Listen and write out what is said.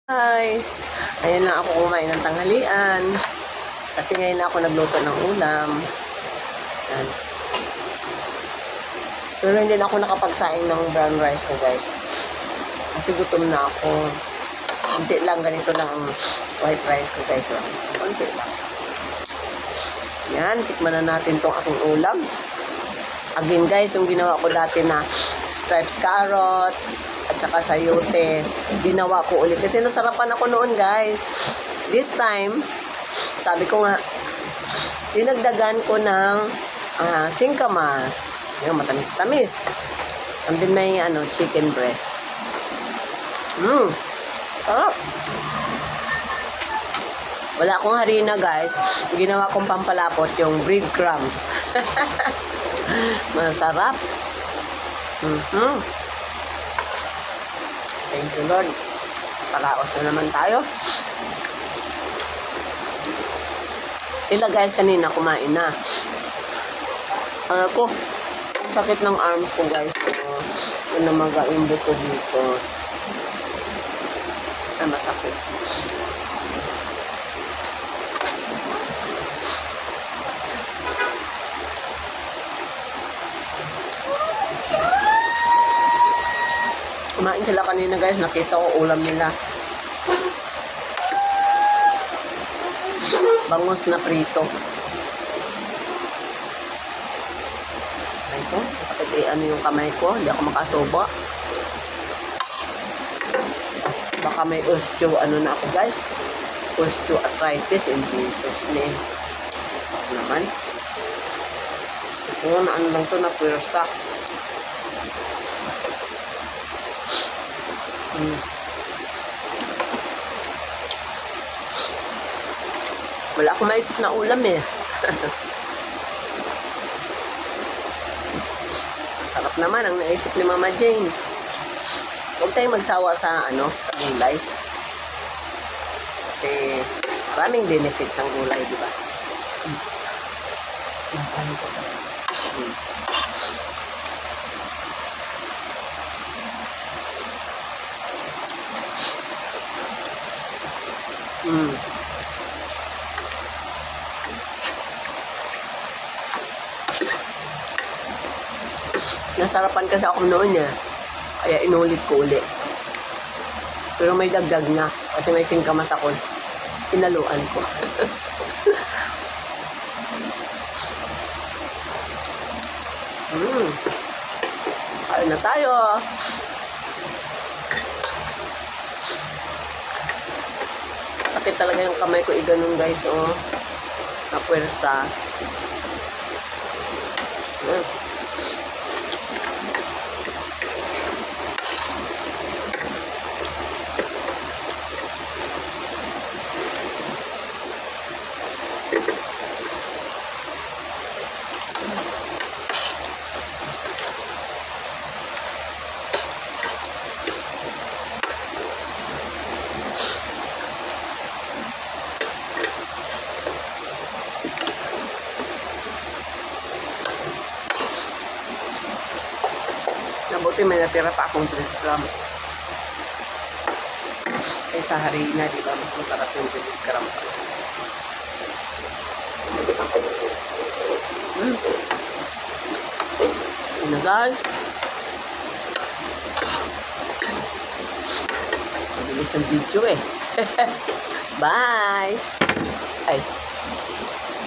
Guys, ayun na ako kumain ng tanghalian. Kasi ngayon na ako nagluto ng ulam. Yan. Pero hindi na ako nakapagsaing ng brown rice ko, guys. Kasi gutom na ako. Kunti lang, ganito lang ang white rice ko, guys. Kunti lang. Yan, tikman na natin tong aking ulam. Again, guys, yung ginawa ko dati na stripes carrot at saka sayote, ginawa ko ulit. Kasi nasarapan ako noon, guys. This time, sabi ko nga, dinagdagan ko ng singkamas. Yung matamis-tamis. And then may chicken breast. Sarap. Wala akong harina, guys. Ginawa kong pampalapot yung breadcrumbs. Masarap. Thank you, Lord. Paraos na naman tayo. Sila, guys, kanina kumain na. Ko, sakit ng arms ko, guys. Namaga yung buto dito. Ay, masakit. Kumain sila kanina, guys. Nakita ko ulam nila. Bangus na prito. Ito, sakit yung kamay ko. Hindi ako makasubo. Baka may na ako, guys. Osteoarthritis in Jesus name. Naman. Ito, na lang to na pwersa. Wala akong maisip na ulam eh. Sarap naman ang naisip ni Mama Jane. Huwag tayong magsawa sa sa gulay. Kasi maraming benefits ang gulay, di ba? Nasarapan kasi ako noon niya. Kaya inulit ko ulit. Pero may dagdag na. Kasi may singkamas ako. Inaluan ko. Kain na tayo. Sakit talaga yung kamay ko. Ganun, guys. Na puwersa. Nabuti may natira pa akong breadcrumbs. Kaysa harina, di ba? Mas masarap yung breadcrumbs. Ano, guys? Mabilis yung video eh. Bye! Ay.